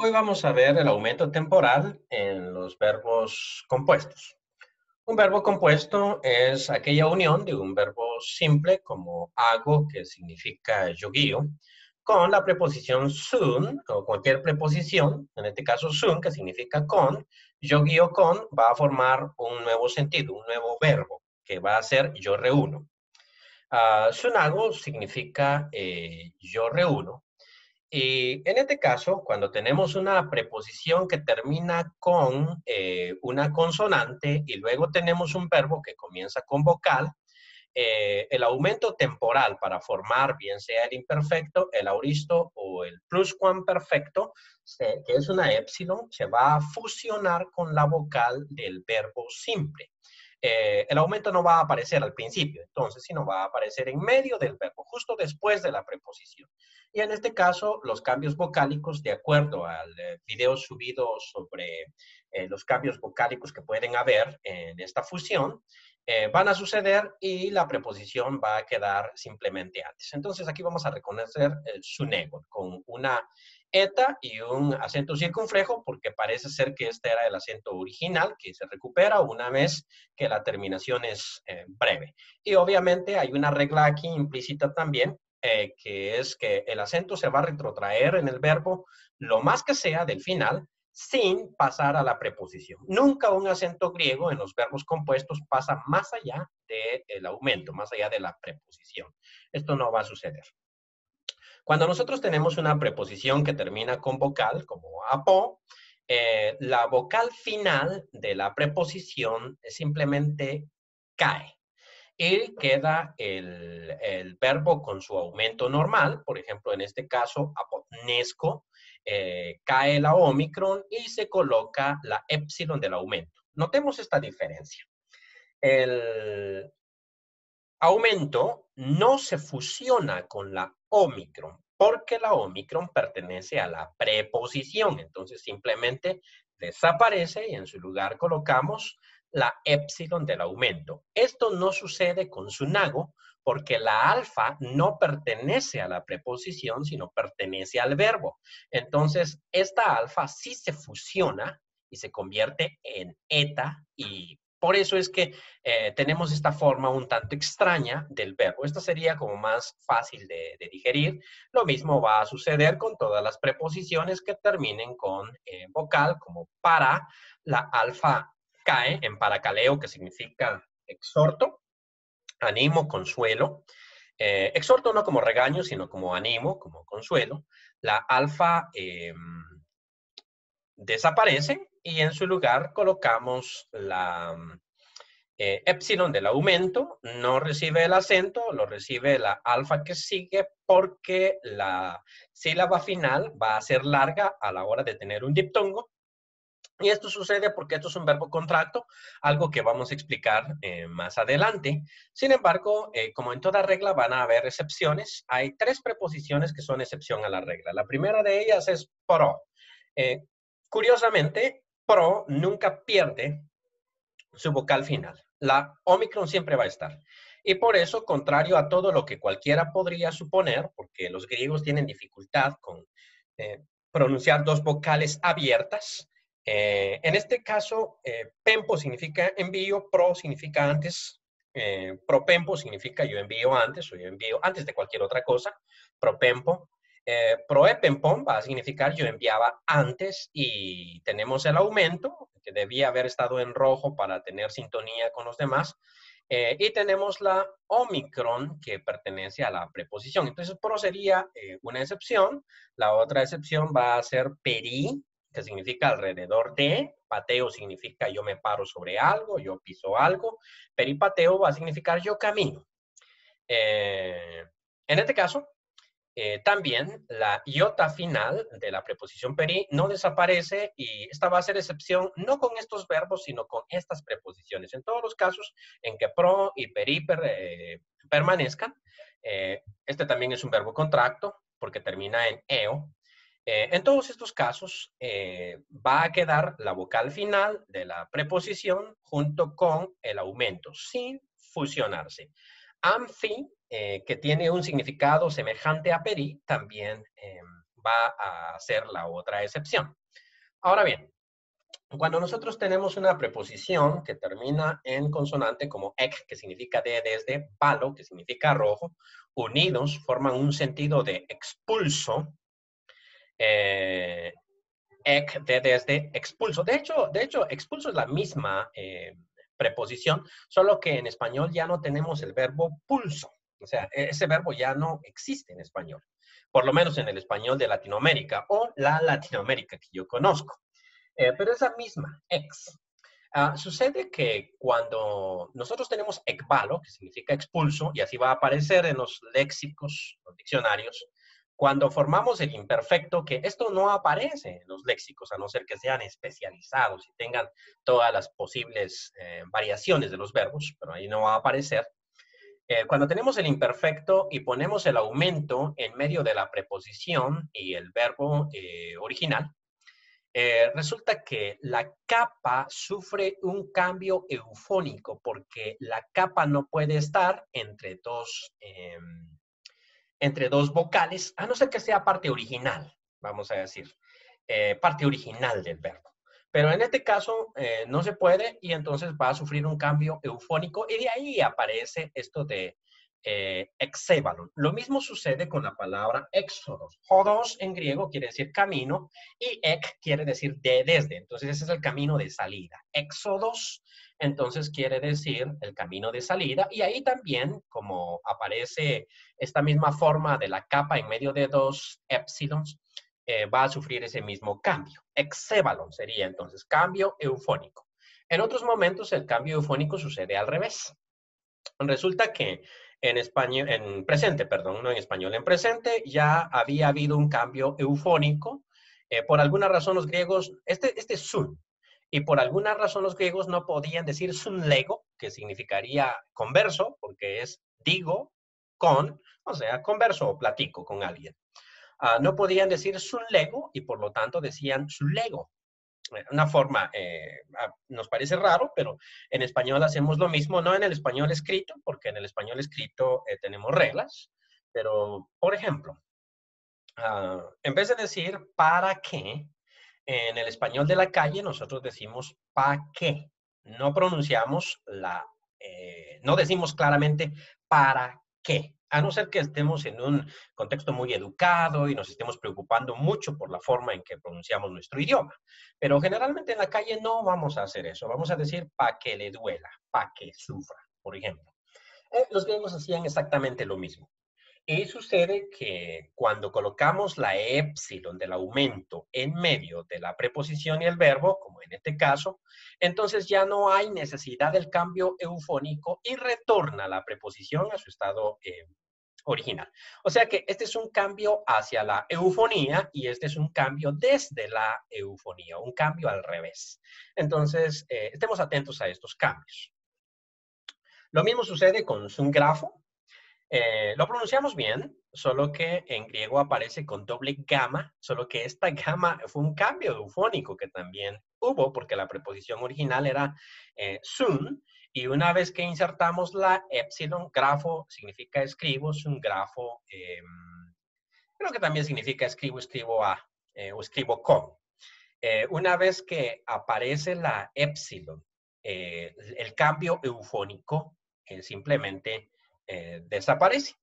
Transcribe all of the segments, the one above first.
Hoy vamos a ver el aumento temporal en los verbos compuestos. Un verbo compuesto es aquella unión de un verbo simple como hago, que significa yo guío, con la preposición soon o cualquier preposición, en este caso soon, que significa con, yo guío con, va a formar un nuevo sentido, un nuevo verbo, que va a ser yo reúno. Soon hago significa yo reúno. Y en este caso, cuando tenemos una preposición que termina con una consonante y luego tenemos un verbo que comienza con vocal, el aumento temporal para formar bien sea el imperfecto, el auristo o el pluscuamperfecto, que es una épsilon, se va a fusionar con la vocal del verbo simple. El aumento no va a aparecer al principio, entonces, sino va a aparecer en medio del verbo, justo después de la preposición. Y en este caso, los cambios vocálicos, de acuerdo al video subido sobre los cambios vocálicos que pueden haber en esta fusión, van a suceder y la preposición va a quedar simplemente antes. Entonces, aquí vamos a reconocer su nego con una eta y un acento circunflejo, porque parece ser que este era el acento original que se recupera una vez que la terminación es breve. Y obviamente hay una regla aquí implícita también, que es que el acento se va a retrotraer en el verbo lo más que sea del final sin pasar a la preposición. Nunca un acento griego en los verbos compuestos pasa más allá del aumento, más allá de la preposición. Esto no va a suceder. Cuando nosotros tenemos una preposición que termina con vocal, como apo, la vocal final de la preposición simplemente cae y queda el verbo con su aumento normal. Por ejemplo, en este caso, apotnesco, cae la omicron y se coloca la épsilon del aumento. Notemos esta diferencia. El aumento no se fusiona con la omicron, porque la omicron pertenece a la preposición. Entonces, simplemente desaparece y en su lugar colocamos la épsilon del aumento. Esto no sucede con su nago porque la alfa no pertenece a la preposición, sino pertenece al verbo. Entonces, esta alfa sí se fusiona y se convierte en eta, y por eso es que tenemos esta forma un tanto extraña del verbo. Esta sería como más fácil de digerir. Lo mismo va a suceder con todas las preposiciones que terminen con vocal, como para. La alfa cae en paracaleo, que significa exhorto, animo, consuelo. Exhorto no como regaño, sino como animo, como consuelo. La alfa desaparece y en su lugar colocamos la épsilon del aumento, no recibe el acento, lo recibe la alfa que sigue, porque la sílaba final va a ser larga a la hora de tener un diptongo. Y esto sucede porque esto es un verbo contracto, algo que vamos a explicar más adelante. Sin embargo, como en toda regla van a haber excepciones. Hay tres preposiciones que son excepción a la regla. La primera de ellas es pro. Eh, Curiosamente, pro nunca pierde su vocal final. La omicron siempre va a estar. Y por eso, contrario a todo lo que cualquiera podría suponer, porque los griegos tienen dificultad con eh, pronunciar dos vocales abiertas, en este caso, pempo significa envío, pro significa antes, propempo significa yo envío antes, o yo envío antes de cualquier otra cosa, propempo. Proepempom va a significar yo enviaba antes, y tenemos el aumento, que debía haber estado en rojo para tener sintonía con los demás. Y tenemos la omicron, que pertenece a la preposición. Entonces, pro sería una excepción. La otra excepción va a ser peri, que significa alrededor de. Pateo significa yo me paro sobre algo, yo piso algo. Peripateo va a significar yo camino. En este caso, también la iota final de la preposición peri no desaparece, y esta va a ser excepción no con estos verbos, sino con estas preposiciones. En todos los casos en que pro y peri permanezcan, este también es un verbo contracto porque termina en eo. En todos estos casos va a quedar la vocal final de la preposición junto con el aumento, sin fusionarse. Amphi, que tiene un significado semejante a peri, también va a ser la otra excepción. Ahora bien, cuando nosotros tenemos una preposición que termina en consonante como ec, que significa de desde, palo, que significa rojo, unidos forman un sentido de expulso, ec, de desde, expulso. De hecho, expulso es la misma preposición, solo que en español ya no tenemos el verbo pulso. O sea, ese verbo ya no existe en español, por lo menos en el español de Latinoamérica o la Latinoamérica que yo conozco. Pero es la misma, ex. Sucede que cuando nosotros tenemos ekbalo, que significa expulso, y así va a aparecer en los léxicos, los diccionarios, cuando formamos el imperfecto, que esto no aparece en los léxicos, a no ser que sean especializados y tengan todas las posibles variaciones de los verbos, pero ahí no va a aparecer. Cuando tenemos el imperfecto y ponemos el aumento en medio de la preposición y el verbo original, resulta que la capa sufre un cambio eufónico porque la capa no puede estar entre dos vocales, a no ser que sea parte original, vamos a decir, parte original del verbo. Pero en este caso no se puede y entonces va a sufrir un cambio eufónico y de ahí aparece esto de exébalon. Lo mismo sucede con la palabra éxodos. Hodos en griego quiere decir camino y ek quiere decir de desde. Entonces ese es el camino de salida. Éxodos entonces quiere decir el camino de salida y ahí también como aparece esta misma forma de la capa en medio de dos épsilons, va a sufrir ese mismo cambio. Exébalon sería entonces cambio eufónico. En otros momentos el cambio eufónico sucede al revés. Resulta que en español, en presente, perdón, no en español, en presente ya había habido un cambio eufónico. Por alguna razón los griegos, este es sun, y por alguna razón los griegos no podían decir sun lego, que significaría converso, porque es digo con, o sea, converso o platico con alguien. No podían decir sun lego y por lo tanto decían sun lego. Una forma, nos parece raro, pero en español hacemos lo mismo, no en el español escrito, porque en el español escrito tenemos reglas, pero, por ejemplo, en vez de decir para qué, en el español de la calle nosotros decimos pa qué. No pronunciamos no decimos claramente para qué. A no ser que estemos en un contexto muy educado y nos estemos preocupando mucho por la forma en que pronunciamos nuestro idioma. Pero generalmente en la calle no vamos a hacer eso. Vamos a decir pa que le duela, pa que sufra, por ejemplo. Los griegos hacían exactamente lo mismo. Y sucede que cuando colocamos la épsilon del aumento en medio de la preposición y el verbo, como en este caso, entonces ya no hay necesidad del cambio eufónico y retorna la preposición a su estado original. O sea que este es un cambio hacia la eufonía y este es un cambio desde la eufonía, un cambio al revés. Entonces, estemos atentos a estos cambios. Lo mismo sucede con un grafo. Lo pronunciamos bien, solo que en griego aparece con doble gama, solo que esta gama fue un cambio eufónico que también hubo, porque la preposición original era sun, y una vez que insertamos la epsilon, grafo significa escribo, es un grafo, creo que también significa escribo, escribo a, o escribo con. Una vez que aparece la epsilon, el cambio eufónico simplemente desaparece.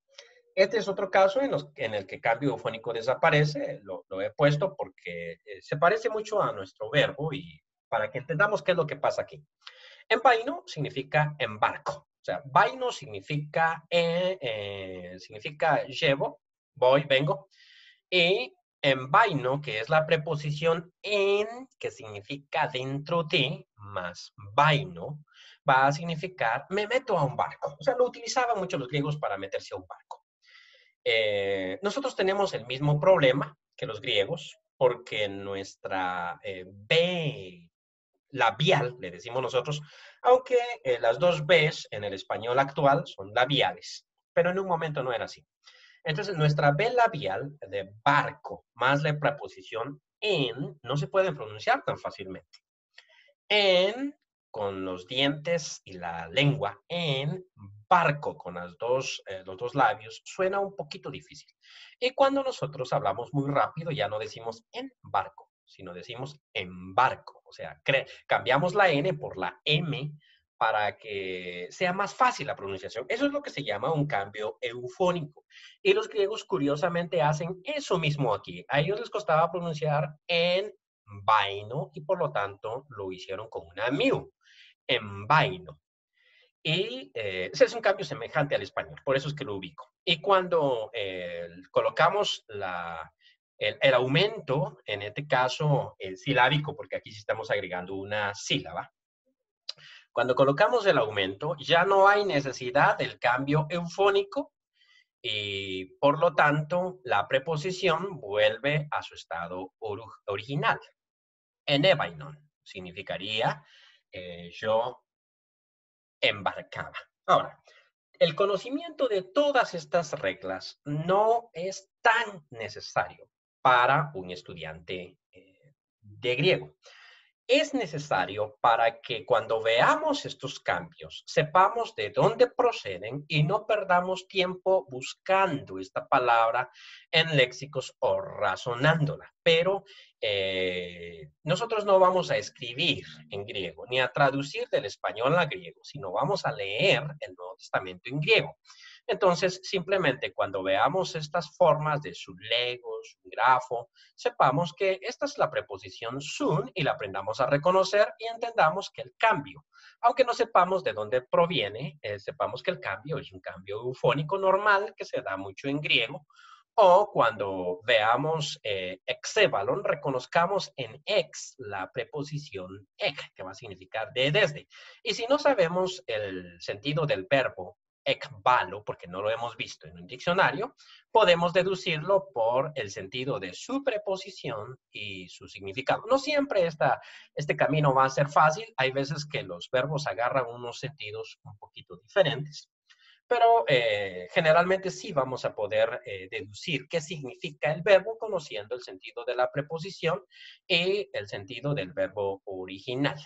Este es otro caso en el que cambio eufónico desaparece. Lo he puesto porque se parece mucho a nuestro verbo y para que entendamos qué es lo que pasa aquí. Envaino significa embarco. O sea, vaino significa llevo, voy, vengo. Y envaino, que es la preposición en, que significa dentro de, más vaino, va a significar me meto a un barco. O sea, lo utilizaban mucho los griegos para meterse a un barco. Nosotros tenemos el mismo problema que los griegos, porque nuestra B labial, le decimos nosotros, aunque las dos Bs en el español actual son labiales, pero en un momento no era así. Entonces, nuestra B labial de barco más la preposición en no se pueden pronunciar tan fácilmente. En, con los dientes y la lengua, en barco con los dos labios suena un poquito difícil. Y cuando nosotros hablamos muy rápido, ya no decimos en barco, sino decimos embarco. O sea, cambiamos la N por la M para que sea más fácil la pronunciación. Eso es lo que se llama un cambio eufónico. Y los griegos curiosamente hacen eso mismo aquí. A ellos les costaba pronunciar en vaino y por lo tanto lo hicieron con una mu, en vaino. Y ese es un cambio semejante al español, por eso es que lo ubico. Y cuando colocamos el aumento, en este caso el silábico, porque aquí sí estamos agregando una sílaba, cuando colocamos el aumento ya no hay necesidad del cambio eufónico y por lo tanto la preposición vuelve a su estado original. Enebainon significaría yo embarcaba. Ahora, el conocimiento de todas estas reglas no es tan necesario para un estudiante de griego. Es necesario para que cuando veamos estos cambios sepamos de dónde proceden y no perdamos tiempo buscando esta palabra en léxicos o razonándola. Pero nosotros no vamos a escribir en griego ni a traducir del español a griego, sino vamos a leer el Nuevo Testamento en griego. Entonces, simplemente cuando veamos estas formas de sublego, subgrafo, sepamos que esta es la preposición sun y la aprendamos a reconocer y entendamos que el cambio, aunque no sepamos de dónde proviene, sepamos que el cambio es un cambio eufónico normal que se da mucho en griego, o cuando veamos exébalon, reconozcamos en ex la preposición ek, que va a significar de desde. Y si no sabemos el sentido del verbo ekbalo, porque no lo hemos visto en un diccionario, podemos deducirlo por el sentido de su preposición y su significado. No siempre este camino va a ser fácil. Hay veces que los verbos agarran unos sentidos un poquito diferentes, pero generalmente sí vamos a poder deducir qué significa el verbo conociendo el sentido de la preposición y el sentido del verbo original.